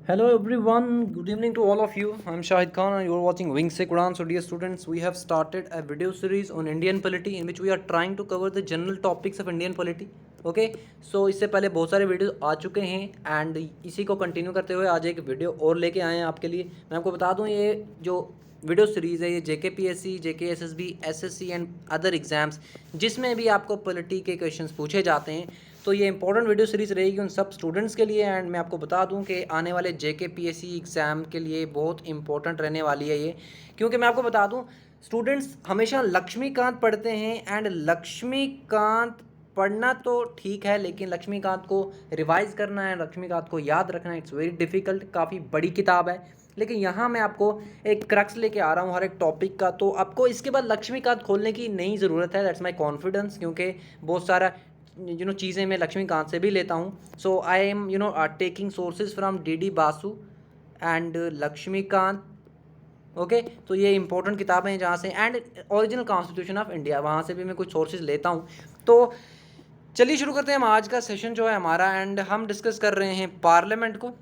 Hello everyone, good evening to all of you. I'm Shahid Khan and you're watching Wings Se Quran. So dear students, we have started a video series on Indian polity in which we are trying to cover the general topics of Indian polity. Okay so इससे पहले बहुत सारे video आ चुके हैं and इसी को continue करते हुए आज एक वीडियो और लेके आए हैं आपके लिए। मैं आपको बता दूं ये जो वीडियो सीरीज़ है ये JKPSC, JKSSB, SSC and other exams जिसमें भी आपको पॉलिटी के क्वेश्चंस पूछे जाते हैं तो ये इंपॉर्टेंट वीडियो सीरीज़ रहेगी उन सब स्टूडेंट्स के लिए। एंड मैं आपको बता दूं कि आने वाले JKPSC एग्ज़ाम के लिए बहुत इंपॉर्टेंट रहने वाली है ये, क्योंकि मैं आपको बता दूं स्टूडेंट्स हमेशा लक्ष्मीकांत पढ़ते हैं एंड लक्ष्मीकांत पढ़ना तो ठीक है लेकिन लक्ष्मीकांत को रिवाइज करना है, लक्ष्मीकांत को याद रखना इट्स वेरी डिफ़िकल्ट। काफ़ी बड़ी किताब है लेकिन यहाँ मैं आपको एक क्रक्स लेके आ रहा हूँ हर एक टॉपिक का, तो आपको इसके बाद लक्ष्मीकांत खोलने की नहीं ज़रूरत है। दैट्स माय कॉन्फिडेंस, क्योंकि बहुत सारा चीज़ें मैं लक्ष्मीकांत से भी लेता हूँ। So I am taking sources from DD Basu and Laxmikanth. Okay तो ये इंपॉर्टेंट किताबें हैं जहाँ से, and original constitution of India, वहाँ से भी मैं कुछ सोर्सेज लेता हूँ। तो चलिए शुरू करते हैं हम आज का सेशन जो है हमारा, एंड हम डिस्कस कर रहे हैं पार्लियामेंट को।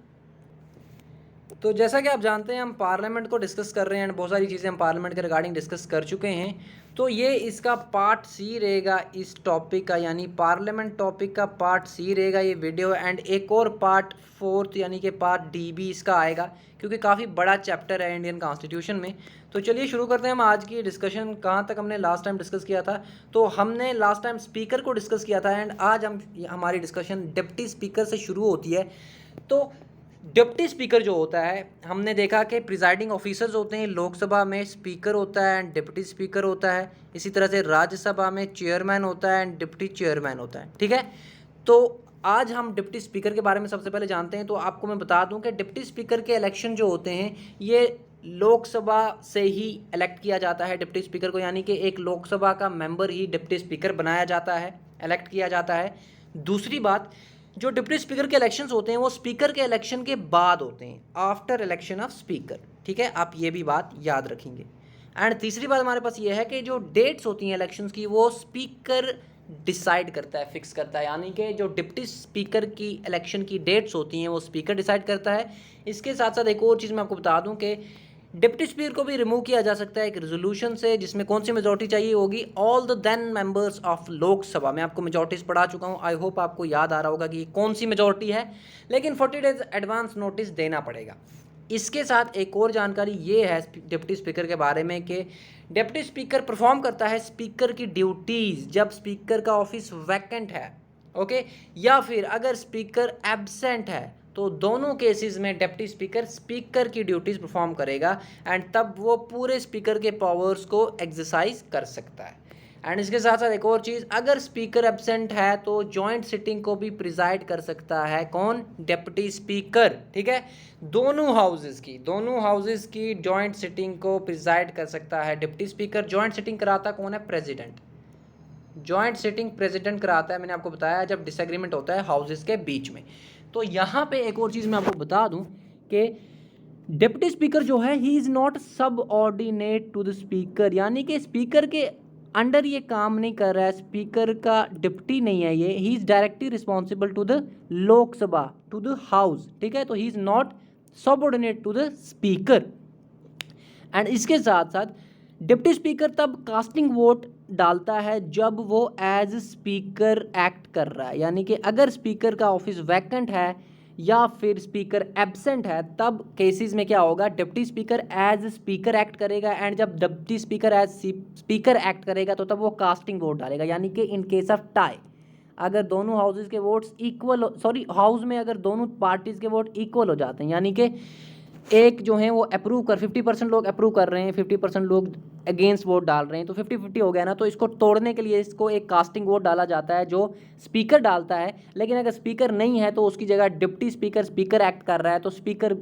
तो जैसा कि आप जानते हैं हम पार्लियामेंट को डिस्कस कर रहे हैं एंड बहुत सारी चीज़ें हम पार्लियामेंट के रिगार्डिंग डिस्कस कर चुके हैं। तो ये इसका पार्ट C रहेगा इस टॉपिक का, यानी पार्लियामेंट टॉपिक का पार्ट C रहेगा ये वीडियो। एंड एक और पार्ट 4 यानी कि पार्ट D भी इसका आएगा, क्योंकि काफ़ी बड़ा चैप्टर है इंडियन कॉन्स्टिट्यूशन में। तो चलिए शुरू करते हैं हम आज की डिस्कशन। कहाँ तक हमने लास्ट टाइम डिस्कस किया था? तो हमने लास्ट टाइम स्पीकर को डिस्कस किया था एंड आज हमारी डिस्कशन डिप्टी स्पीकर से शुरू होती है। तो डिप्टी स्पीकर जो होता है, हमने देखा कि प्रिजाइडिंग ऑफिसर्स होते हैं, लोकसभा में स्पीकर होता है एंड डिप्टी स्पीकर होता है। इसी तरह से राज्यसभा में चेयरमैन होता है एंड डिप्टी चेयरमैन होता है। ठीक है, तो आज हम डिप्टी स्पीकर के बारे में सबसे पहले जानते हैं। तो आपको मैं बता दूं कि डिप्टी स्पीकर के इलेक्शन जो होते हैं ये लोकसभा से ही इलेक्ट किया जाता है डिप्टी स्पीकर को, यानी कि एक लोकसभा का मेंबर ही डिप्टी स्पीकर बनाया जाता है, इलेक्ट किया जाता है। दूसरी बात, जो डिप्टी स्पीकर के इलेक्शंस होते हैं वो स्पीकर के इलेक्शन के बाद होते हैं, आफ्टर इलेक्शन ऑफ स्पीकर। ठीक है, आप ये भी बात याद रखेंगे। एंड तीसरी बात हमारे पास ये है कि जो डेट्स होती हैं इलेक्शंस की वो स्पीकर डिसाइड करता है, फिक्स करता है, यानी कि जो डिप्टी स्पीकर की इलेक्शन की डेट्स होती हैं वो स्पीकर डिसाइड करता है। इसके साथ साथ एक और चीज़ मैं आपको बता दूं कि डिप्टी स्पीकर को भी रिमूव किया जा सकता है एक रेजोल्यूशन से, जिसमें कौन सी मेजोरिटी चाहिए होगी, all the then members of Lok Sabha. मैं आपको मेजोरिटीज पढ़ा चुका हूँ, आई होप आपको याद आ रहा होगा कि कौन सी मेजोरिटी है, लेकिन 40 डेज एडवांस नोटिस देना पड़ेगा। इसके साथ एक और जानकारी ये है डिप्टी स्पीकर के बारे में कि डिप्टी स्पीकर परफॉर्म करता है स्पीकर की ड्यूटीज़ जब स्पीकर का ऑफिस वैकेंट है, ओके, या फिर अगर स्पीकर एब्सेंट है, तो दोनों केसेस में डिप्टी स्पीकर स्पीकर की ड्यूटीज़ परफॉर्म करेगा एंड तब वो पूरे स्पीकर के पावर्स को एक्सरसाइज कर सकता है। एंड इसके साथ साथ एक और चीज़, अगर स्पीकर एब्सेंट है तो जॉइंट सिटिंग को भी प्रिजाइड कर सकता है कौन? Deputy speaker. ठीक है, दोनों हाउसेस की जॉइंट सिटिंग को प्रिजाइड कर सकता है डिप्टी स्पीकर। जॉइंट सिटिंग कराता कौन है? प्रेसिडेंट। जॉइंट सिटिंग प्रेसिडेंट कराता है, मैंने आपको बताया जब डिसएग्रीमेंट होता है हाउसेस के बीच में। तो यहाँ पे एक और चीज़ मैं आपको बता दूं कि डिप्टी स्पीकर जो है ही इज़ नॉट सब ऑर्डिनेट टू द स्पीकर, यानी कि स्पीकर के अंडर ये काम नहीं कर रहा है, स्पीकर का डिप्टी नहीं है ये, he is directly responsible to the Lok Sabha, to the house. ठीक है, तो he is not subordinate to the speaker. And इसके साथ साथ डिप्टी स्पीकर तब कास्टिंग वोट डालता है जब वो एज स्पीकर एक्ट कर रहा है, यानी कि अगर स्पीकर का ऑफिस वैकेंट है या फिर स्पीकर एब्सेंट है तब केसेस में क्या होगा, deputy speaker as speaker act करेगा। एंड जब deputy speaker as speaker act करेगा तो तब वो कास्टिंग वोट डालेगा, यानी कि इन केस ऑफ टाई, अगर दोनों हाउसेस के वोट्स इक्वल, हाउस में अगर दोनों पार्टीज के वोट इक्वल हो जाते हैं, यानी कि एक जो है वो अप्रूव कर 50% लोग अप्रूव कर रहे हैं, 50% लोग अगेंस्ट वोट डाल रहे हैं, तो 50-50 हो गया ना, तो इसको तोड़ने के लिए इसको एक कास्टिंग वोट डाला जाता है जो स्पीकर डालता है। लेकिन अगर स्पीकर नहीं है तो उसकी जगह डिप्टी स्पीकर स्पीकर एक्ट कर रहा है तो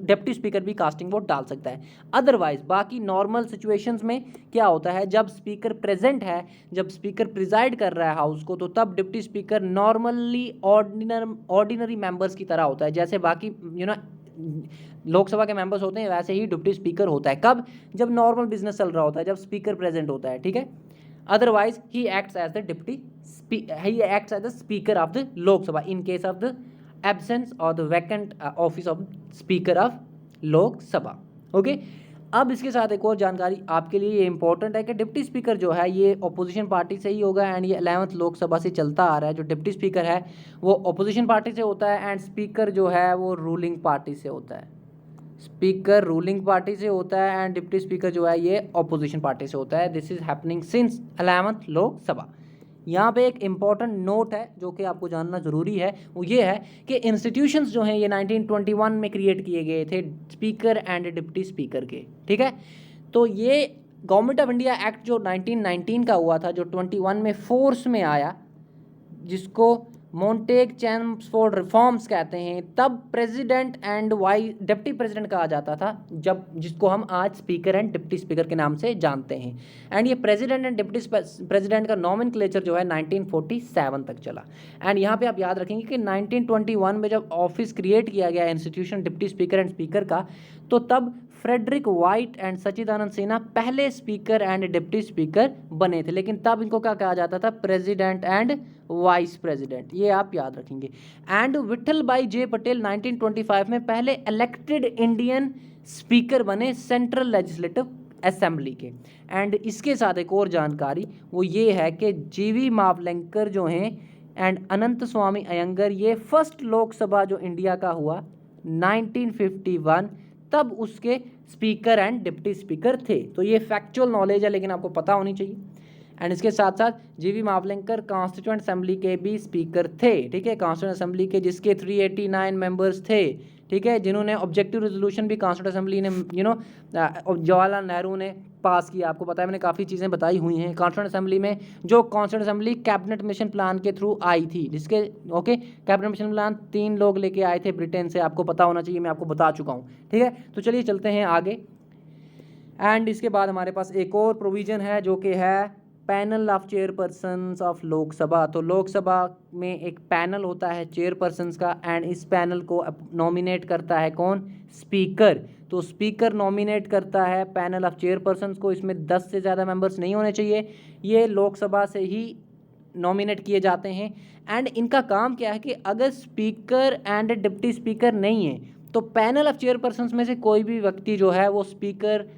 डिप्टी स्पीकर भी कास्टिंग वोट डाल सकता है। अदरवाइज बाकी नॉर्मल सिचुएशंस में क्या होता है, जब स्पीकर प्रेजेंट है, जब स्पीकर प्रिजाइड कर रहा है हाउस को, तो तब deputy speaker normally ordinary members की तरह होता है, जैसे बाकी लोकसभा के मेंबर्स होते हैं वैसे ही डिप्टी स्पीकर होता है। कब? जब नॉर्मल बिजनेस चल रहा होता है, जब स्पीकर प्रेजेंट होता है। ठीक है, otherwise he acts as the speaker of the Lok Sabha in case of the absence और the vacant office of speaker of Lok Sabha. Okay, अब इसके साथ एक और जानकारी आपके लिए ये इंपॉर्टेंट है कि डिप्टी स्पीकर जो है ये ऑपोजिशन पार्टी से ही होगा एंड ये 11th लोकसभा से चलता आ रहा है। जो डिप्टी स्पीकर है वो ऑपोजिशन पार्टी से होता है एंड स्पीकर जो है वो रूलिंग पार्टी से होता है। स्पीकर रूलिंग पार्टी से होता है एंड डिप्टी स्पीकर जो है ये ऑपोजिशन पार्टी से होता है। This is happening since 11th Lok Sabha. यहाँ पे एक इम्पॉर्टेंट नोट है जो कि आपको जानना ज़रूरी है, वो ये है कि इंस्टीट्यूशंस जो हैं ये 1921 में क्रिएट किए गए थे स्पीकर एंड डिप्टी स्पीकर के। ठीक है, तो ये गवर्नमेंट ऑफ इंडिया एक्ट जो 1919 का हुआ था, जो 21 में फोर्स में आया, जिसको मोंटेग चैम्सफोर्ड रिफॉर्म्स कहते हैं, तब president and vice deputy president कहा जाता था, जब जिसको हम आज स्पीकर एंड डिप्टी स्पीकर के नाम से जानते हैं। एंड ये प्रेसिडेंट एंड डिप्टी प्रेसिडेंट का नॉमेनक्लेचर जो है 1947 तक चला। एंड यहाँ पे आप याद रखेंगे कि 1921 में जब ऑफिस क्रिएट किया गया institution deputy speaker and speaker का, तो तब फ्रेडरिक वाइट एंड सच्चिदानंद सिन्हा पहले स्पीकर एंड डिप्टी स्पीकर बने थे, लेकिन तब इनको क्या कहा जाता था, प्रेसिडेंट एंड वाइस प्रेसिडेंट, ये आप याद रखेंगे। एंड विठल भाई जे पटेल 1925 में पहले इलेक्टेड इंडियन स्पीकर बने सेंट्रल लेजिस्लेटिव असेंबली के। एंड इसके साथ एक और जानकारी वो ये है कि जीवी मावलंकर जो हैं एंड अनंत स्वामी अयंगर, ये फर्स्ट लोकसभा जो इंडिया का हुआ 1951, तब उसके स्पीकर एंड डिप्टी स्पीकर थे। तो ये फैक्चुअल नॉलेज है लेकिन आपको पता होनी चाहिए। एंड इसके साथ साथ जीवी मावलंकर कॉन्स्टिट्यूएंट असेंबली के भी स्पीकर थे। ठीक है, कॉन्स्टिट्यूएंट असेंबली के जिसके 389 मेंबर्स थे। ठीक है, जिन्होंने ऑब्जेक्टिव रेजोल्यूशन भी कॉन्स्टिट्यूएंट असेंबली ने जवाहरलाल नेहरू ने पास किया। आपको पता है मैंने काफ़ी चीज़ें बताई हुई हैं कॉन्स्टिट्यूएंट असेंबली में, जो constituent assembly cabinet mission plan के थ्रू आई थी, जिसके कैबिनेट मिशन प्लान 3 लोग लेके आए थे ब्रिटेन से। आपको पता होना चाहिए, मैं आपको बता चुका हूँ। ठीक है, तो चलिए चलते हैं आगे। एंड इसके बाद हमारे पास एक और प्रोविज़न है जो कि है panel of chairpersons of Lok Sabha. तो लोकसभा में एक पैनल होता है चेयरपर्सन्स का एंड इस पैनल को नॉमिनेट करता है कौन, स्पीकर। तो स्पीकर नॉमिनेट करता है पैनल ऑफ चेयरपर्सन्स को। इसमें 10 से ज़्यादा मेंबर्स नहीं होने चाहिए, ये लोकसभा से ही नॉमिनेट किए जाते हैं। एंड इनका काम क्या है कि अगर स्पीकर एंड डिप्टी स्पीकर नहीं है तो पैनल ऑफ चेयरपर्सन्स में से कोई भी व्यक्ति जो है वो स्पीकर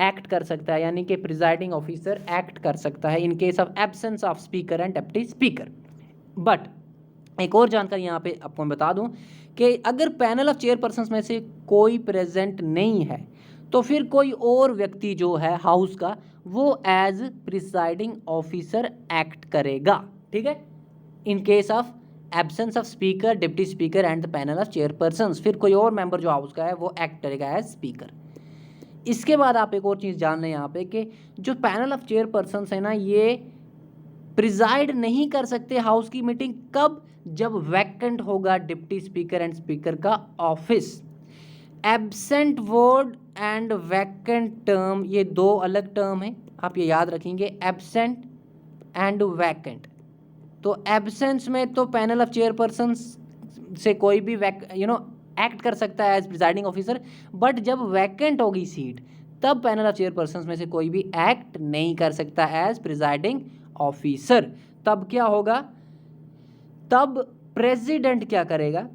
एक्ट कर सकता है, यानी कि प्रिजाइडिंग ऑफिसर एक्ट कर सकता है इन case of absence of speaker and deputy speaker. But एक और जानकारी यहाँ पे आपको मैं बता दूं कि अगर पैनल ऑफ चेयरपर्सन्स में से कोई प्रेजेंट नहीं है तो फिर कोई और व्यक्ति जो है हाउस का वो एज प्रिसाइडिंग ऑफिसर एक्ट करेगा। ठीक है, इन case of absence of speaker, deputy speaker and the panel of chairpersons, फिर कोई और मेंबर जो हाउस का है वो एक्ट करेगा एज स्पीकर। इसके बाद आप एक और चीज़ जान लें यहाँ पे कि जो पैनल ऑफ चेयरपर्सन्स है ना, ये प्रिजाइड नहीं कर सकते हाउस की मीटिंग, कब, जब वैकेंट होगा डिप्टी स्पीकर एंड स्पीकर का office. Absent word and vacant term, ये 2 अलग टर्म हैं, आप ये याद रखेंगे, एब्सेंट एंड वैकेंट। तो एब्सेंस में तो पैनल ऑफ चेयरपर्सन्स से कोई भी एक्ट कर सकता है एज प्रिजाइडिंग ऑफिसर, बट जब वैकेंट होगी सीट तब पैनल ऑफ चेयरपर्सन्स में से कोई भी एक्ट नहीं कर सकता एज प्रिजाइडिंग ऑफिसर। तब क्या होगा, तब प्रेसिडेंट क्या करेगा,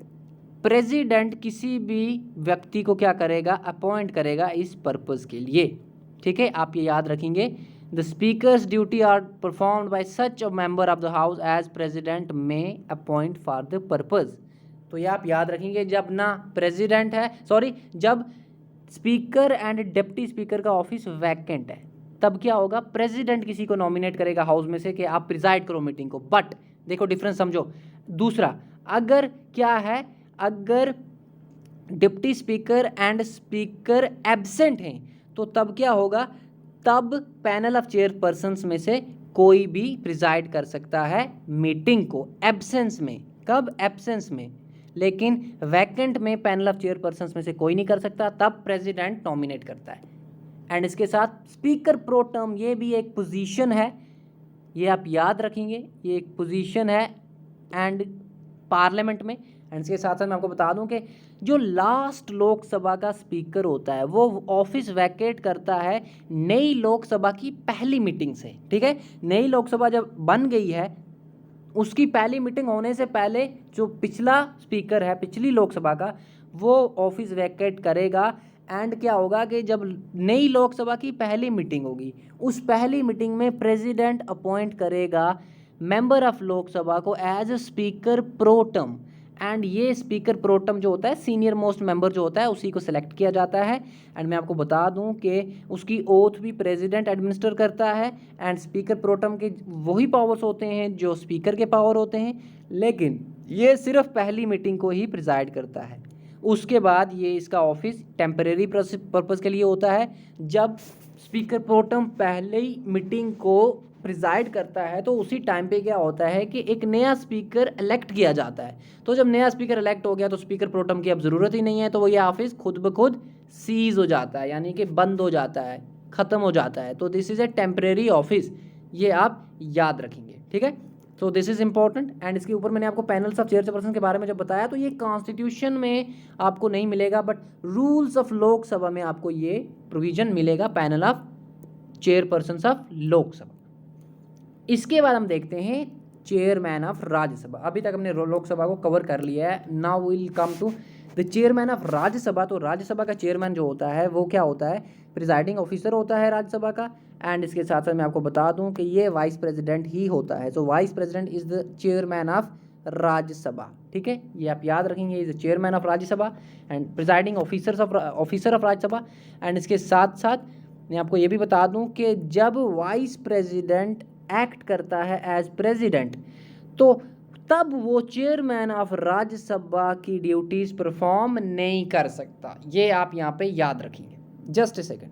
प्रेसिडेंट किसी भी व्यक्ति को क्या करेगा, अपॉइंट करेगा इस पर्पस के लिए। ठीक है, आप ये याद रखेंगे, the speaker's duty are performed by such a member of the house as president may appoint for the purpose. तो ये आप याद रखेंगे, जब ना प्रेसिडेंट है, जब स्पीकर एंड डिप्टी स्पीकर का ऑफिस वैकेंट है तब क्या होगा, प्रेसिडेंट किसी को नॉमिनेट करेगा हाउस में से कि आप प्रिजाइड करो मीटिंग को। बट देखो डिफरेंस समझो। दूसरा, अगर क्या है, अगर deputy speaker and speaker absent हैं तो तब क्या होगा, तब पैनल ऑफ चेयरपर्सन्स में से कोई भी प्रिजाइड कर सकता है मीटिंग को एब्सेंस में। कब, एब्सेंस में। लेकिन वैकेंट में पैनल ऑफ चेयरपर्सन्स में से कोई नहीं कर सकता, तब प्रेसिडेंट नॉमिनेट करता है। एंड इसके साथ स्पीकर प्रो टर्म, ये भी एक पोजीशन है, ये आप याद रखेंगे, ये एक पोजीशन है एंड पार्लियामेंट में। एंड इसके साथ साथ मैं आपको बता दूं कि जो लास्ट लोकसभा का स्पीकर होता है वो ऑफिस वैकेट करता है नई लोकसभा की पहली मीटिंग से। ठीक है, नई लोकसभा जब बन गई है उसकी पहली मीटिंग होने से पहले जो पिछला स्पीकर है पिछली लोकसभा का वो ऑफिस वैकेट करेगा। एंड क्या होगा कि जब नई लोकसभा की पहली मीटिंग होगी उस पहली मीटिंग में प्रेसिडेंट अपॉइंट करेगा मेंबर ऑफ लोकसभा को as a speaker pro tem. And ये स्पीकर प्रोटम जो होता है सीनियर मोस्ट मेंबर जो होता है उसी को सिलेक्ट किया जाता है। एंड मैं आपको बता दूं कि उसकी ओथ भी प्रेसिडेंट एडमिनिस्टर करता है। एंड स्पीकर प्रोटम के वही पावर्स होते हैं जो स्पीकर के पावर होते हैं, लेकिन ये सिर्फ पहली मीटिंग को ही प्रिजाइड करता है। उसके बाद ये इसका ऑफिस टेम्परेरी पर्पज़ के लिए होता है। जब स्पीकर प्रोटम पहले ही मीटिंग को प्रिजाइड करता है तो उसी टाइम पे क्या होता है कि एक नया स्पीकर इलेक्ट किया जाता है। तो जब नया स्पीकर इलेक्ट हो गया तो स्पीकर प्रोटम की अब ज़रूरत ही नहीं है, तो वो ये ऑफिस खुद ब खुद सीज हो जाता है, यानी कि बंद हो जाता है, ख़त्म हो जाता है। तो this is a temporary office, ये आप याद रखेंगे, ठीक है। तो दिस इज़ इंपॉर्टेंट। एंड इसके ऊपर मैंने आपको पैनल्स ऑफ चेयरपर्सन के बारे में जब बताया तो ये कॉन्स्टिट्यूशन में आपको नहीं मिलेगा, बट रूल्स ऑफ लोकसभा में आपको ये प्रोविजन मिलेगा, panel of chairperson of Lok Sabha. इसके बाद हम देखते हैं चेयरमैन ऑफ राज्यसभा। अभी तक हमने लोकसभा को कवर कर लिया है, now will come to the chairman of Rajya Sabha. तो राज्यसभा का चेयरमैन जो होता है वो क्या होता है, प्रिजाइडिंग ऑफिसर होता है राज्यसभा का। एंड इसके साथ साथ मैं आपको बता दूं कि ये वाइस प्रेसिडेंट ही होता है। So vice president is the chairman of Rajya Sabha, ठीक है, ये आप याद रखेंगे, is the chairman of Rajya Sabha and presiding officer of Rajya Sabha. And इसके साथ साथ मैं आपको ये भी बता दूं कि जब वाइस प्रेसिडेंट एक्ट करता है एज प्रेसिडेंट तो तब वो चेयरमैन ऑफ राज्यसभा की ड्यूटीज परफॉर्म नहीं कर सकता। ये आप यहाँ पे याद रखेंगे। Just a second.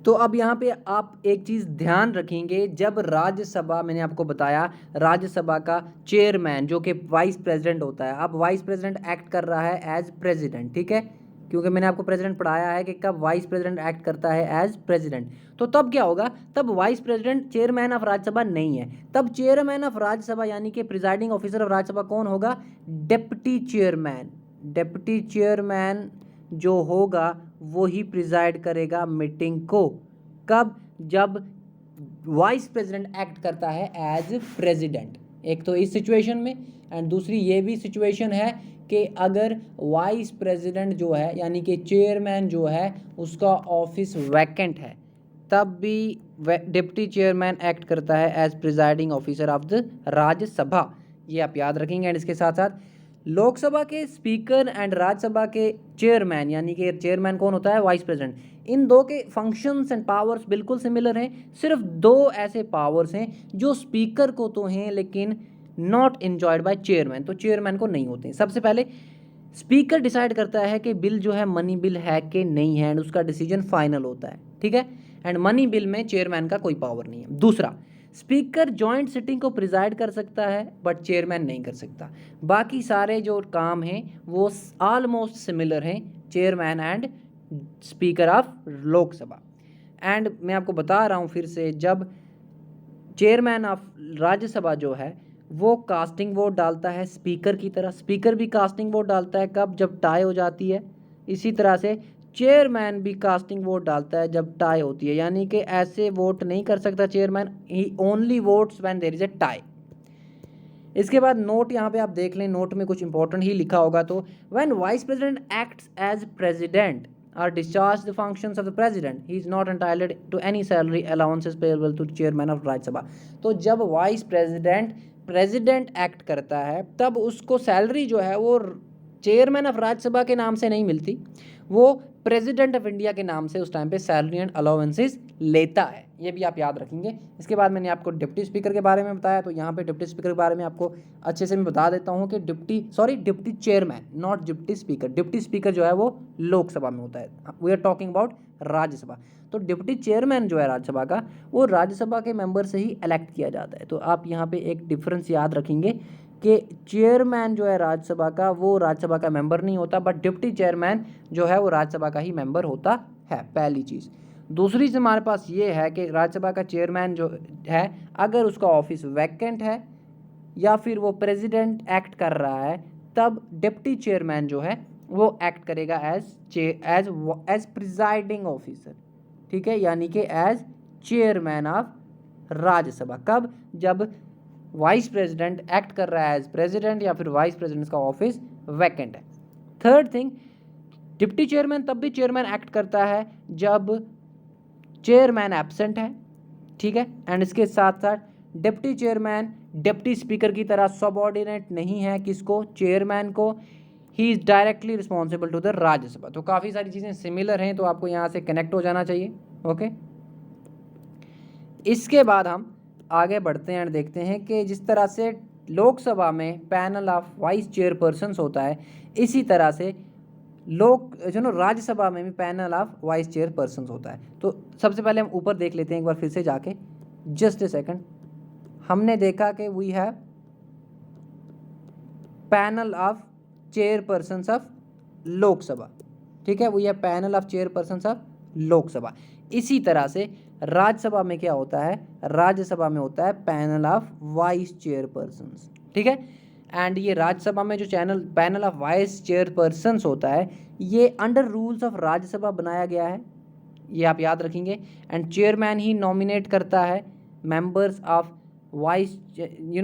तो अब यहाँ पे आप एक चीज़ ध्यान रखेंगे, जब राज्यसभा, मैंने आपको बताया राज्यसभा का चेयरमैन जो कि वाइस प्रेसिडेंट होता है, अब वाइस प्रेसिडेंट एक्ट कर रहा है एज प्रेसिडेंट, ठीक है, क्योंकि मैंने आपको प्रेसिडेंट पढ़ाया है कि कब वाइस प्रेसिडेंट एक्ट करता है एज प्रेसिडेंट। तो तब क्या होगा, तब vice president chairman of Rajya Sabha नहीं है, तब चेयरमैन ऑफ राज्यसभा यानी कि प्रिजाइडिंग ऑफिसर ऑफ राज्यसभा कौन होगा, डिप्टी चेयरमैन। डिप्टी चेयरमैन जो होगा वो ही प्रिजाइड करेगा मीटिंग को। कब, जब वाइस प्रेसिडेंट एक्ट करता है एज प्रेसिडेंट। एक तो इस सिचुएशन में, एंड दूसरी ये भी सिचुएशन है कि अगर वाइस प्रेसिडेंट जो है यानी कि चेयरमैन जो है उसका ऑफिस वैकेंट है, तब भी डिप्टी चेयरमैन एक्ट करता है as presiding officer of the Rajya Sabha. ये आप याद रखेंगे। एंड इसके साथ साथ लोकसभा के स्पीकर एंड राज्यसभा के चेयरमैन यानी कि चेयरमैन कौन होता है, वाइस प्रेसिडेंट, इन दो के फंक्शंस एंड पावर्स बिल्कुल सिमिलर हैं। सिर्फ दो ऐसे पावर्स हैं जो स्पीकर को तो हैं लेकिन नॉट एंजॉयड बाय चेयरमैन, तो चेयरमैन को नहीं होते हैं। सबसे पहले स्पीकर डिसाइड करता है कि बिल जो है मनी बिल है कि नहीं है, एंड उसका डिसीजन फाइनल होता है, ठीक है। एंड मनी बिल में चेयरमैन का कोई पावर नहीं है। दूसरा, स्पीकर जॉइंट सिटिंग को प्रिजाइड कर सकता है बट चेयरमैन नहीं कर सकता। बाकी सारे जो काम हैं वो ऑलमोस्ट सिमिलर हैं, chairman and speaker of Lok Sabha. And मैं आपको बता रहा हूँ फिर से, जब चेयरमैन ऑफ राज्यसभा जो है वो कास्टिंग वोट डालता है स्पीकर की तरह, स्पीकर भी कास्टिंग वोट डालता है कब, जब टाई हो जाती है। इसी तरह से चेयरमैन भी कास्टिंग वोट डालता है जब टाई होती है, यानी कि ऐसे वोट नहीं कर सकता chairman, he only votes when there is a tie. इसके बाद नोट यहाँ पे आप देख लें, नोट में कुछ इंपॉर्टेंट ही लिखा होगा। तो when vice president acts as president or discharge the functions of the president, he is not entitled to any salary allowances payable to chairman of Rajya Sabha। तो जब वाइस प्रेसिडेंट एक्ट करता है तब उसको salary जो है वो chairman of Rajya Sabha के नाम से नहीं मिलती, वो प्रेसिडेंट ऑफ इंडिया के नाम से उस टाइम पे सैलरी एंड अलाउंसेस लेता है। ये भी आप याद रखेंगे। इसके बाद मैंने आपको डिप्टी स्पीकर के बारे में बताया, तो यहाँ पे डिप्टी स्पीकर के बारे में आपको अच्छे से मैं बता देता हूँ कि deputy chairman, not deputy speaker. Deputy speaker जो है वो लोकसभा में होता है, we are talking about Rajya Sabha. तो डिप्टी चेयरमैन जो है राज्यसभा का वो राज्यसभा के मेंबर से ही इलेक्ट किया जाता है। तो आप यहाँ पे एक डिफरेंस याद रखेंगे कि चेयरमैन जो है राज्यसभा का वो राज्यसभा का मेंबर नहीं होता, बट डिप्टी चेयरमैन जो है वो राज्यसभा का ही मेंबर होता है, पहली चीज़। दूसरी चीज़ हमारे पास ये है कि राज्यसभा का चेयरमैन जो है अगर उसका ऑफिस वैकेंट है या फिर वो प्रेसिडेंट एक्ट कर रहा है, तब डिप्टी चेयरमैन जो है वो एक्ट करेगा एज प्रिजाइडिंग ऑफिसर, ठीक है, यानी कि एज चेयरमैन ऑफ राज्यसभा। कब, जब वाइस प्रेसिडेंट एक्ट कर रहा है एज प्रेसिडेंट या फिर वाइस प्रेसिडेंट का ऑफिस वैकेंट है। थर्ड थिंग, डिप्टी चेयरमैन तब भी चेयरमैन एक्ट करता है जब चेयरमैन एब्सेंट है, ठीक है। एंड इसके साथ साथ डिप्टी चेयरमैन डिप्टी स्पीकर की तरह सबऑर्डिनेट नहीं है किसको, चेयरमैन को। He is directly responsible to the Rajya Sabha. तो काफ़ी सारी चीज़ें सिमिलर हैं, तो आपको यहाँ से कनेक्ट हो जाना चाहिए। ओके, इसके बाद हम आगे बढ़ते हैं और देखते हैं कि जिस तरह से लोकसभा में पैनल ऑफ वाइस चेयरपर्सन्स होता है, इसी तरह से राज्यसभा में भी पैनल ऑफ वाइस चेयरपर्सन्स होता है। तो सबसे पहले हम ऊपर देख लेते हैं एक बार फिर से जाके, जस्ट ए सेकंड। हमने देखा कि we have panel of chairpersons of Lok Sabha, ठीक है, we have panel of chairpersons of Lok Sabha. इसी तरह से राज्यसभा में क्या होता है, राज्यसभा में होता है पैनल ऑफ वाइस चेयरपर्सन्स, ठीक है। एंड ये राज्यसभा में जो पैनल ऑफ वाइस चेयरपर्सन्स होता है, ये अंडर रूल्स ऑफ राज्यसभा बनाया गया है, ये आप याद रखेंगे। एंड चेयरमैन ही नॉमिनेट करता है members of vice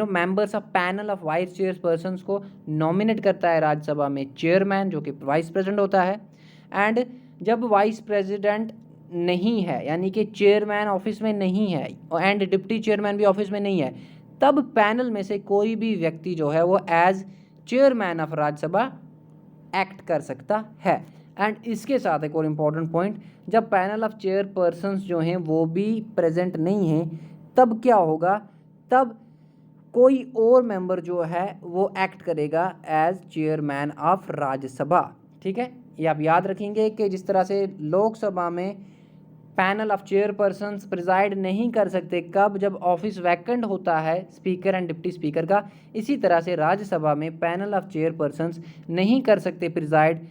members of panel of vice chairpersons को नॉमिनेट करता है राज्यसभा में चेयरमैन, जो कि वाइस प्रेसिडेंट होता है। एंड जब वाइस प्रेसिडेंट नहीं है, यानी कि चेयरमैन ऑफिस में नहीं है एंड डिप्टी चेयरमैन भी ऑफिस में नहीं है, तब पैनल में से कोई भी व्यक्ति जो है वो as chairman of Rajya Sabha act कर सकता है। एंड इसके साथ एक और इम्पॉर्टेंट पॉइंट, जब पैनल ऑफ चेयरपर्सन्स जो हैं वो भी प्रेजेंट नहीं हैं, तब क्या होगा, तब कोई और मेंबर जो है वो एक्ट करेगा एज चेयरमैन ऑफ राज्यसभा, ठीक है। ये आप याद रखेंगे कि जिस तरह से लोकसभा में पैनल ऑफ चेयरपर्सन्स प्रिजाइड नहीं कर सकते, कब, जब ऑफिस वैकेंट होता है स्पीकर एंड डिप्टी स्पीकर का, इसी तरह से राज्यसभा में पैनल ऑफ चेयरपर्सन्स नहीं कर सकते प्रिजाइड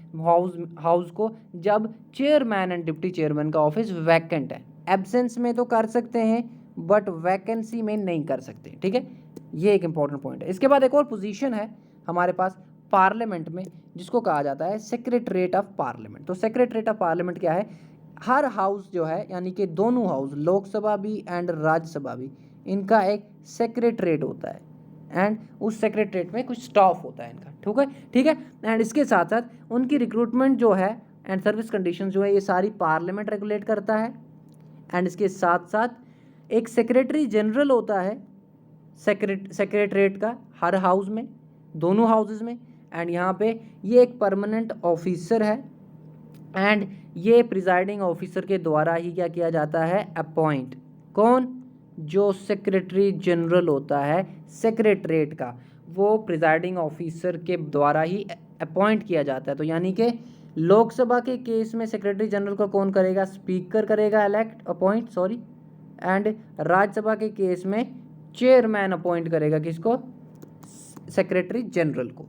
हाउस को, जब चेयरमैन एंड डिप्टी चेयरमैन का ऑफिस वैकेंट है। एब्सेंस में तो कर सकते हैं बट वैकेंसी में नहीं कर सकते, ठीक है। ये एक इंपॉर्टेंट पॉइंट है। इसके बाद एक और पोजीशन है हमारे पास पार्लियामेंट में, जिसको कहा जाता है सेक्रेटरीट ऑफ पार्लियामेंट। तो सेक्रेटरीट ऑफ पार्लियामेंट क्या है, हर हाउस जो है, यानी कि दोनों हाउस, लोकसभा भी एंड राज्यसभा भी, इनका एक सेक्रेटरीट होता है एंड उस सेक्रेटरीट में कुछ स्टाफ होता है इनका, ठीक है। एंड इसके साथ साथ उनकी रिक्रूटमेंट जो है एंड सर्विस कंडीशन जो है, ये सारी पार्लियामेंट रेगुलेट करता है। एंड इसके साथ साथ एक सेक्रेटरी जनरल होता है सेक्रेटरीट का, हर हाउस में, दोनों हाउसेस में। एंड यहाँ पे ये एक परमानेंट ऑफिसर है एंड ये प्रिजाइडिंग ऑफिसर के द्वारा ही क्या किया जाता है, अपॉइंट। कौन, जो सेक्रेटरी जनरल होता है सेक्रेटरीट का, वो प्रिजाइडिंग ऑफिसर के द्वारा ही अपॉइंट किया जाता है। तो यानी कि लोकसभा के केस में सेक्रेटरी जनरल को कौन करेगा, स्पीकर करेगा एंड राज्यसभा के केस में चेयरमैन अपॉइंट करेगा किसको, सेक्रेटरी जनरल को।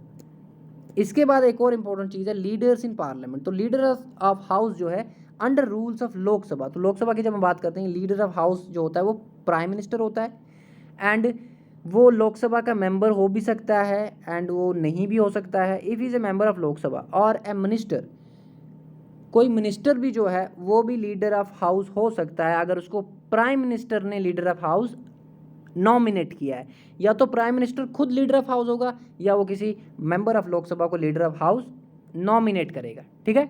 इसके बाद एक और इम्पोर्टेंट चीज़ है लीडर्स इन पार्लियामेंट। तो लीडर ऑफ हाउस जो है अंडर रूल्स ऑफ लोकसभा, तो लोकसभा की जब हम बात करते हैं, लीडर ऑफ हाउस जो होता है वो प्राइम मिनिस्टर होता है। एंड वो लोकसभा का मेंबर हो भी सकता है एंड वो नहीं भी हो सकता है, if is a member of Lok Sabha. और ए मिनिस्टर, कोई मिनिस्टर भी जो है वो भी लीडर ऑफ हाउस हो सकता है अगर उसको प्राइम मिनिस्टर ने लीडर ऑफ हाउस नॉमिनेट किया है। या तो प्राइम मिनिस्टर खुद लीडर ऑफ हाउस होगा या वो किसी मेंबर ऑफ लोकसभा को लीडर ऑफ हाउस नॉमिनेट करेगा, ठीक है।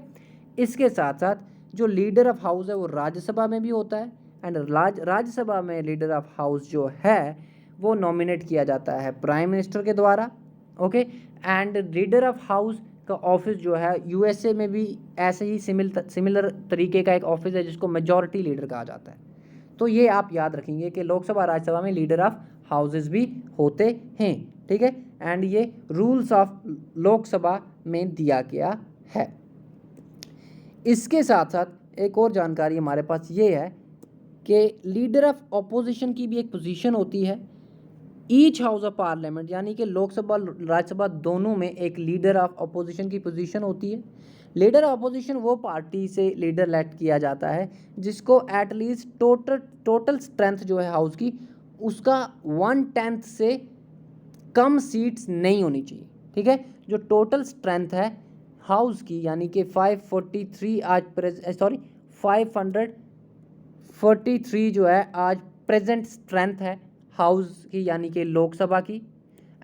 इसके साथ साथ जो लीडर ऑफ हाउस है वो राज्यसभा में भी होता है एंड राज्यसभा में लीडर ऑफ हाउस जो है वो नॉमिनेट किया जाता है प्राइम मिनिस्टर के द्वारा, okay. And leader of house का ऑफिस जो है यूएसए में भी ऐसे ही सिमिलर तरीके का एक ऑफिस है जिसको मेजॉरिटी लीडर कहा जाता है। तो ये आप याद रखेंगे कि लोकसभा राज्यसभा में लीडर ऑफ हाउसेस भी होते हैं, ठीक है। एंड ये रूल्स ऑफ लोकसभा में दिया गया है। इसके साथ साथ एक और जानकारी हमारे पास ये है कि लीडर ऑफ ऑपोजिशन की भी एक पोजीशन होती है ईच हाउस ऑफ पार्लियामेंट, यानी कि लोकसभा राज्यसभा दोनों में एक लीडर ऑफ ऑपोजिशन की पोजीशन होती है। लीडर ऑफ अपोजिशन वो पार्टी से लीडर इलेक्ट किया जाता है जिसको एटलीस्ट टोटल स्ट्रेंथ जो है हाउस की उसका 1/10 से कम सीट्स नहीं होनी चाहिए, ठीक है। जो टोटल स्ट्रेंथ है हाउस की, यानी कि 543 जो है आज प्रेजेंट स्ट्रेंथ है हाउस की यानी कि लोकसभा की,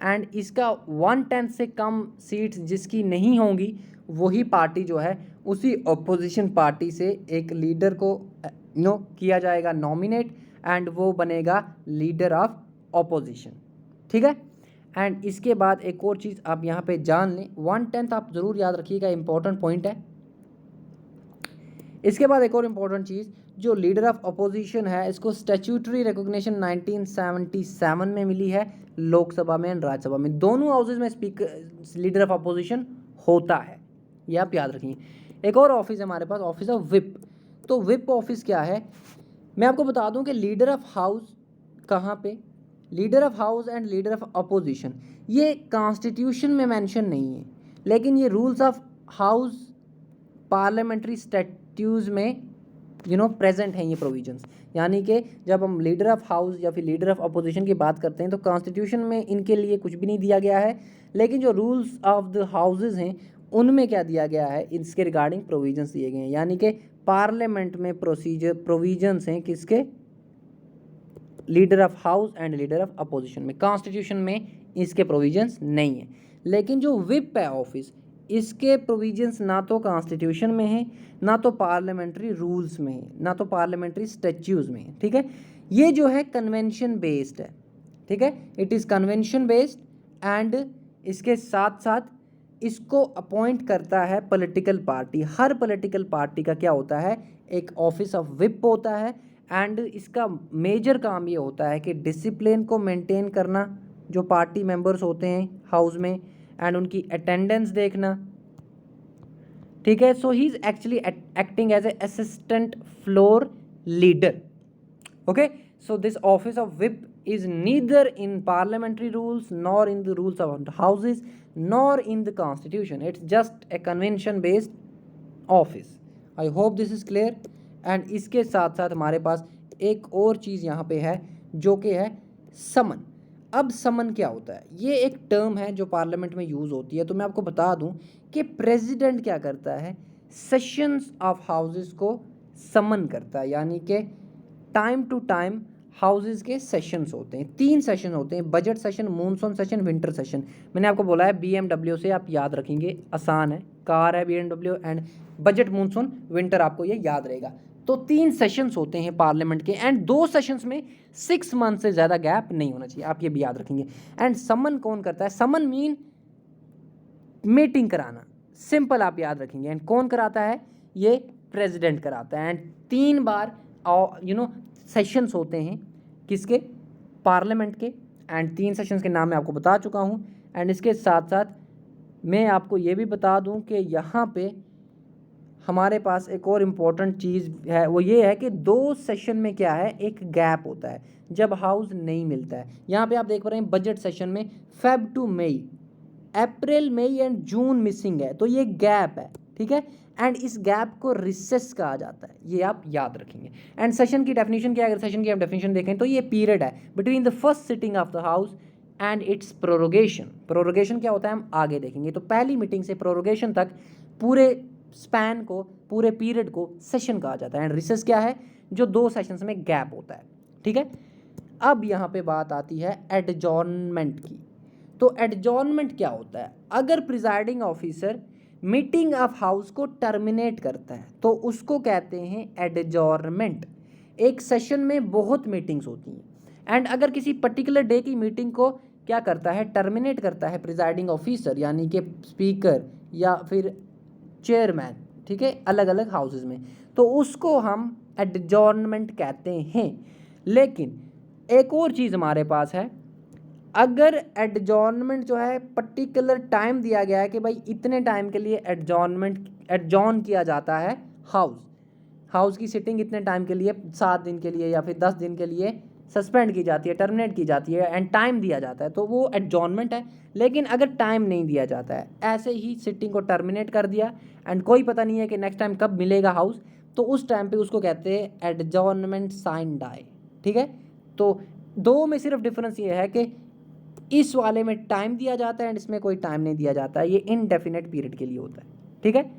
एंड इसका 1/10 से कम सीट्स जिसकी नहीं होंगी वही पार्टी जो है उसी अपोजिशन पार्टी से एक लीडर को किया जाएगा नॉमिनेट, एंड वो बनेगा लीडर ऑफ अपोजिशन। ठीक है। एंड इसके बाद एक और चीज़ आप यहाँ पे जान लें, 1/10 आप ज़रूर याद रखिएगा, इंपॉर्टेंट पॉइंट है। इसके बाद एक और इम्पॉर्टेंट चीज़, जो लीडर ऑफ अपोजिशन है इसको स्टैट्यूटरी रिकॉग्निशन 1977 में मिली है, लोकसभा में एंड राज्यसभा में, दोनों हाउसेज में स्पीकर लीडर ऑफ अपोजिशन होता है, ये आप याद रखिए। एक और ऑफिस है हमारे पास, ऑफिस ऑफ विप। तो विप ऑफिस क्या है, मैं आपको बता दूं कि लीडर ऑफ हाउस कहाँ पे, leader of house and leader of opposition ये कॉन्स्टिट्यूशन में मेंशन नहीं है, लेकिन ये rules of house parliamentary statutes में प्रेजेंट हैं ये प्रोविजंस। यानी कि जब हम लीडर ऑफ हाउस या फिर लीडर ऑफ अपोजिशन की बात करते हैं तो कॉन्स्टिट्यूशन में इनके लिए कुछ भी नहीं दिया गया है, लेकिन जो रूल्स ऑफ द हाउसेज हैं उनमें क्या दिया गया है, इसके रिगार्डिंग प्रोविजंस दिए गए हैं। यानी कि पार्लियामेंट में प्रोविजंस हैं किसके, leader of house and leader of opposition में, कॉन्स्टिट्यूशन में इसके प्रोविजंस नहीं है। लेकिन जो विप है ऑफिस, इसके प्रोविजंस ना तो कॉन्स्टिट्यूशन में है, ना तो पार्लियामेंट्री रूल्स में है, ना तो पार्लियामेंट्री स्टैट्यूज में है। ठीक है। ये जो है कन्वेंशन बेस्ड है। ठीक है, it is convention based, and इसके साथ साथ इसको अपॉइंट करता है पॉलिटिकल पार्टी। हर पॉलिटिकल पार्टी का क्या होता है, एक ऑफिस ऑफ विप होता है, एंड इसका मेजर काम ये होता है कि डिसिप्लिन को मेंटेन करना, जो पार्टी मेंबर्स होते हैं हाउस में, एंड उनकी अटेंडेंस देखना। ठीक है। So he is actually acting as a assistant floor leader. Okay, so this office of whip is neither in parliamentary rules nor in the rules of houses nor in the constitution. It's just a convention based office. I hope this is clear. and इसके साथ साथ हमारे पास एक और चीज़ यहाँ पे है जो कि है समन। अब समन क्या होता है, ये एक टर्म है जो पार्लियामेंट में यूज़ होती है। तो मैं आपको बता दूं कि प्रेसिडेंट क्या करता है, सेशंस ऑफ हाउसेस को समन करता है। यानी कि टाइम टू टाइम हाउसेस के सेशंस होते हैं, 3 सेशन होते हैं, budget session, monsoon session, winter session. मैंने आपको बोला है BMW से आप याद रखेंगे, आसान है, कार है BMW, and budget, monsoon, winter आपको ये याद रहेगा। तो 3 सेशंस होते हैं पार्लियामेंट के, एंड 2 सेशंस में 6 मंथ से ज़्यादा गैप नहीं होना चाहिए, आप ये भी याद रखेंगे। एंड समन कौन करता है, समन मीन मीटिंग कराना, सिंपल आप याद रखेंगे। एंड कौन कराता है, ये प्रेसिडेंट कराता है। एंड 3 बार सेशंस होते हैं किसके, पार्लियामेंट के, एंड 3 सेशंस के नाम मैं आपको बता चुका हूँ। एंड इसके साथ साथ मैं आपको ये भी बता दूँ कि यहाँ पे हमारे पास एक और इम्पॉर्टेंट चीज़ है, वो ये है कि 2 सेशन में क्या है, एक गैप होता है जब हाउस नहीं मिलता है। यहाँ पे आप देख पा रहे हैं बजट सेशन में Feb to May, April, May and June missing है, तो ये गैप है। ठीक है। एंड इस गैप को रिसेस कहा जाता है, ये आप याद रखेंगे। एंड सेशन की डेफिनेशन क्या है, अगर सेशन की आप डेफिनेशन देखें तो ये पीरियड है between the first sitting of the house and it's prorogation. Prorogation क्या होता है हम आगे देखेंगे। तो पहली मीटिंग से प्रोरोगेशन तक पूरे स्पैन को, पूरे पीरियड को सेशन कहा जाता है। एंड रिसेस क्या है, जो 2 सेशंस में गैप होता है। ठीक है। अब यहाँ पे बात आती है एडजॉर्नमेंट की। तो एडजॉर्नमेंट क्या होता है, अगर presiding officer meeting of house को टर्मिनेट करता है तो उसको कहते हैं एडजॉर्नमेंट। एक सेशन में बहुत मीटिंग्स होती हैं, एंड अगर किसी पर्टिकुलर डे की मीटिंग को क्या करता है, टर्मिनेट करता है प्रिजाइडिंग ऑफिसर, यानी कि स्पीकर या फिर चेयरमैन, ठीक है, अलग अलग हाउसेज में, तो उसको हम एडजॉर्नमेंट कहते हैं। लेकिन एक और चीज़ हमारे पास है, अगर एडजॉर्नमेंट जो है पर्टिकुलर टाइम दिया गया है कि भाई इतने टाइम के लिए एडजॉर्न किया जाता है हाउस की सिटिंग इतने टाइम के लिए, 7 दिन के लिए या फिर 10 दिन के लिए सस्पेंड की जाती है, टर्मिनेट की जाती है, एंड टाइम दिया जाता है, तो वो एडजॉर्नमेंट है। लेकिन अगर टाइम नहीं दिया जाता है, ऐसे ही सिटिंग को टर्मिनेट कर दिया एंड कोई पता नहीं है कि नेक्स्ट टाइम कब मिलेगा हाउस, तो उस टाइम पे उसको कहते हैं एडजॉर्नमेंट साइन डाई। ठीक है। तो 2 में सिर्फ डिफरेंस ये है कि इस वाले में टाइम दिया जाता है एंड इसमें कोई टाइम नहीं दिया जाता है, ये इनडेफिनेट पीरियड के लिए होता है। ठीक है।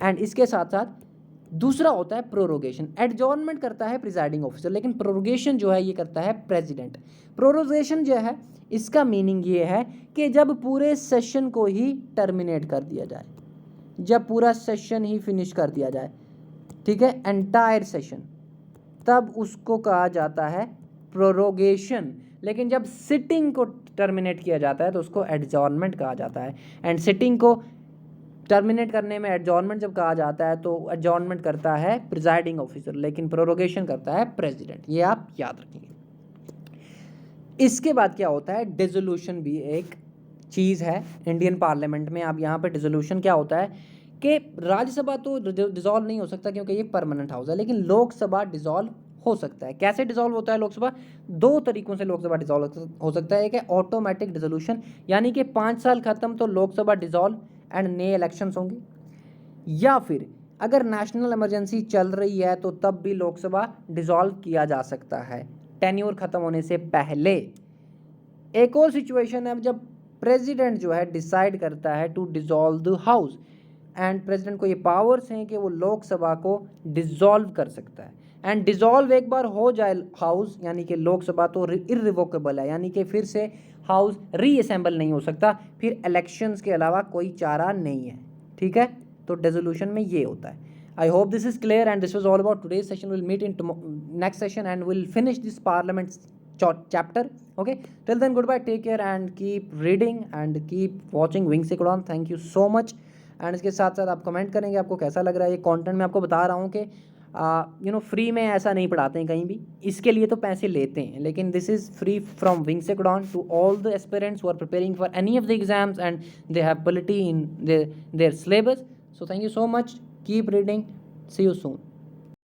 एंड इसके साथ साथ दूसरा होता है प्रोरोगेशन। एडजॉर्नमेंट करता है प्रिजाइडिंग ऑफिसर, लेकिन प्रोरोगेशन जो है ये करता है प्रेसिडेंट। प्रोरोगेशन जो है इसका मीनिंग ये है कि जब पूरे सेशन को ही टर्मिनेट कर दिया जाए, जब पूरा सेशन ही फिनिश कर दिया जाए, ठीक है, एंटायर सेशन, तब उसको कहा जाता है प्रोरोगेशन। लेकिन जब सिटिंग को टर्मिनेट किया जाता है तो उसको एडजॉर्नमेंट कहा जाता है। एंड सिटिंग को टर्मिनेट करने में एडजॉर्नमेंट जब कहा जाता है तो एडजॉर्नमेंट करता है प्रिजाइडिंग ऑफिसर, लेकिन प्रोरोगेशन करता है प्रेसिडेंट। ये आप याद रखेंगे। इसके बाद क्या होता है, डिसोल्यूशन भी एक चीज़ है इंडियन पार्लियामेंट में। अब यहाँ पे डिसोल्यूशन क्या होता है कि राज्यसभा तो डिसॉल्व नहीं हो सकता क्योंकि ये परमानेंट हाउस है, लेकिन लोकसभा डिसॉल्व हो सकता है। कैसे डिसॉल्व होता है लोकसभा? दो तरीकों से लोकसभा डिसॉल्व हो सकता है। एक है ऑटोमेटिक डिसोल्यूशन, यानी कि 5 साल खत्म तो लोकसभा डिसॉल्व एंड नए इलेक्शंस होंगे, या फिर अगर नेशनल इमरजेंसी चल रही है तो तब भी लोकसभा डिसॉल्व किया जा सकता है टेन्योर खत्म होने से पहले। एक और सिचुएशन है जब प्रेसिडेंट जो है डिसाइड करता है to dissolve the house, and president को ये पावर्स हैं कि वो लोकसभा को डिसॉल्व कर सकता है। एंड डिसॉल्व एक बार हो जाए हाउस यानी कि लोकसभा तो इररिवोकेबल है, यानी कि फिर से हाउस रीअसेंबल नहीं हो सकता, फिर इलेक्शंस के अलावा कोई चारा नहीं है, ठीक है। तो डिसोल्यूशन में ये होता है। I hope this is clear and this was all about today's session. Will meet in next session and will finish this parliament chapter. Okay, till then goodbye, take care and keep reading and keep watching Wingsick Udan. Thank you so much. And इसके साथ साथ आप comment करेंगे आपको कैसा लग रहा है ये कंटेंट। मैं आपको बता रहा हूँ कि फ्री में ऐसा नहीं पढ़ाते हैं कहीं भी, इसके लिए तो पैसे लेते हैं, लेकिन this is free from Wingsick Udan to all the aspirants who are preparing for any of the exams and they have polity in their syllabus. So thank you so much, keep reading, see you soon.